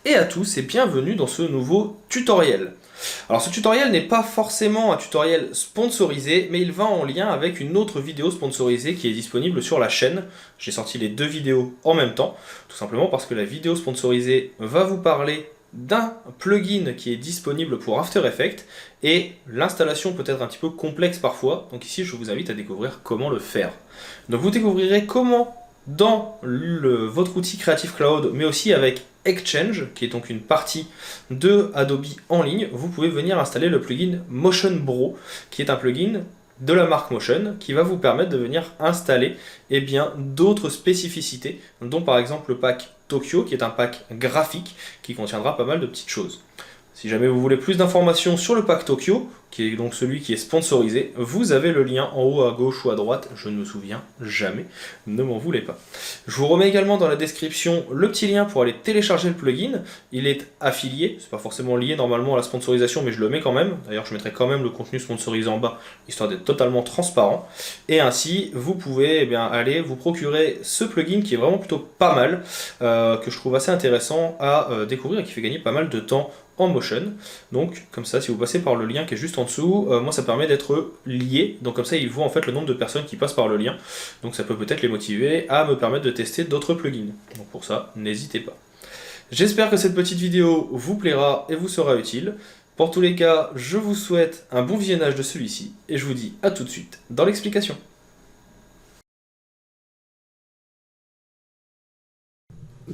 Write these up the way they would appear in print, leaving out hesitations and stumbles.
et à tous et bienvenue dans ce nouveau tutoriel. Alors ce tutoriel n'est pas forcément un tutoriel sponsorisé, mais il va en lien avec une autre vidéo sponsorisée qui est disponible sur la chaîne. J'ai sorti les deux vidéos en même temps, tout simplement parce que la vidéo sponsorisée va vous parler d'un plugin qui est disponible pour After Effects et l'installation peut être un petit peu complexe parfois, donc ici je vous invite à découvrir comment le faire. Donc vous découvrirez comment dans votre outil Creative Cloud, mais aussi avec Exchange, qui est donc une partie de Adobe en ligne, vous pouvez venir installer le plugin Motion Bro, qui est un plugin de la marque Motion, qui va vous permettre de venir installer d'autres spécificités, dont par exemple le pack Tokyo, qui est un pack graphique, qui contiendra pas mal de petites choses. Si jamais vous voulez plus d'informations sur le pack Tokyo, qui est donc celui qui est sponsorisé, vous avez le lien en haut à gauche ou à droite, je ne me souviens jamais, ne m'en voulez pas. Je vous remets également dans la description le petit lien pour aller télécharger le plugin, il est affilié, c'est pas forcément lié normalement à la sponsorisation, mais je le mets quand même, d'ailleurs je mettrai quand même le contenu sponsorisé en bas, histoire d'être totalement transparent, et ainsi vous pouvez aller vous procurer ce plugin qui est vraiment plutôt pas mal, que je trouve assez intéressant à découvrir et qui fait gagner pas mal de temps en Motion. Donc comme ça, si vous passez par le lien qui est juste en dessous, moi ça permet d'être lié, donc comme ça ils voient en fait le nombre de personnes qui passent par le lien, donc ça peut peut-être les motiver à me permettre de tester d'autres plugins. Donc pour ça, n'hésitez pas. J'espère que cette petite vidéo vous plaira et vous sera utile. Pour tous les cas, je vous souhaite un bon visionnage de celui-ci et je vous dis à tout de suite dans l'explication.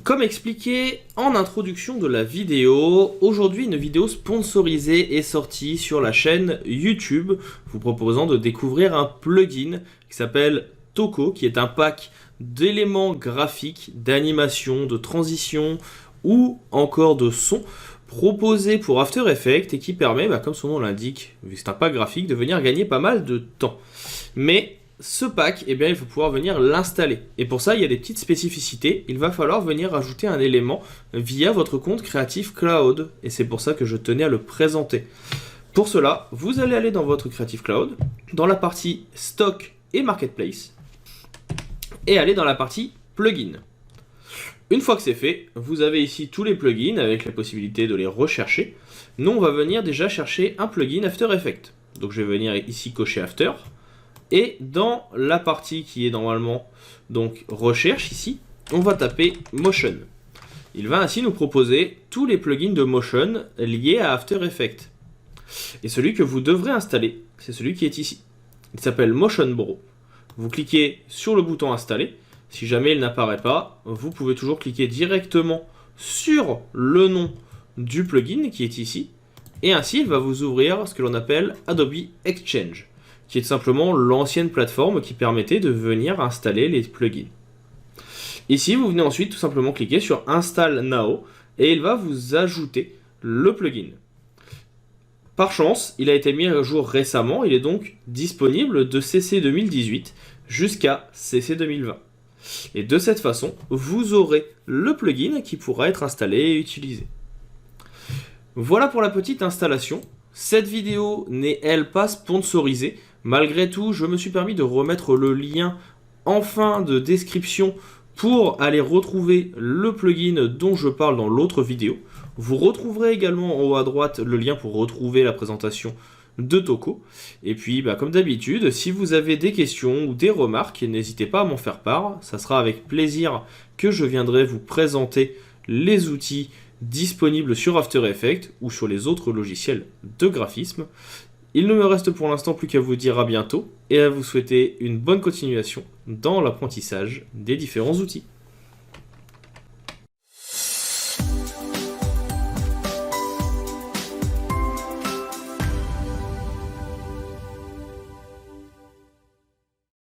Comme expliqué en introduction de la vidéo, aujourd'hui une vidéo sponsorisée est sortie sur la chaîne YouTube, vous proposant de découvrir un plugin qui s'appelle Toko, qui est un pack d'éléments graphiques, d'animation, de transition ou encore de son proposé pour After Effects et qui permet, comme son nom l'indique, vu que c'est un pack graphique, de venir gagner pas mal de temps. Mais ce pack, il faut pouvoir venir l'installer. Et pour ça, il y a des petites spécificités. Il va falloir venir ajouter un élément via votre compte Creative Cloud. Et c'est pour ça que je tenais à le présenter. Pour cela, vous allez aller dans votre Creative Cloud, dans la partie Stock et Marketplace, et aller dans la partie Plugins. Une fois que c'est fait, vous avez ici tous les plugins avec la possibilité de les rechercher. Nous, on va venir déjà chercher un plugin After Effects. Donc je vais venir ici cocher After. Et dans la partie qui est normalement donc recherche ici, on va taper Motion. Il va ainsi nous proposer tous les plugins de Motion liés à After Effects. Et celui que vous devrez installer, c'est celui qui est ici. Il s'appelle Motion Bro. Vous cliquez sur le bouton installer. Si jamais il n'apparaît pas, vous pouvez toujours cliquer directement sur le nom du plugin qui est ici. Et ainsi, il va vous ouvrir ce que l'on appelle Adobe Exchange, qui est simplement l'ancienne plateforme qui permettait de venir installer les plugins. Ici, vous venez ensuite tout simplement cliquer sur Install Now et il va vous ajouter le plugin. Par chance, il a été mis à jour récemment, il est donc disponible de CC 2018 jusqu'à CC 2020. Et de cette façon, vous aurez le plugin qui pourra être installé et utilisé. Voilà pour la petite installation. Cette vidéo n'est elle pas sponsorisée. Malgré tout, je me suis permis de remettre le lien en fin de description pour aller retrouver le plugin dont je parle dans l'autre vidéo. Vous retrouverez également en haut à droite le lien pour retrouver la présentation de Toko. Et puis, comme d'habitude, si vous avez des questions ou des remarques, n'hésitez pas à m'en faire part. Ça sera avec plaisir que je viendrai vous présenter les outils disponibles sur After Effects ou sur les autres logiciels de graphisme. Il ne me reste pour l'instant plus qu'à vous dire à bientôt et à vous souhaiter une bonne continuation dans l'apprentissage des différents outils.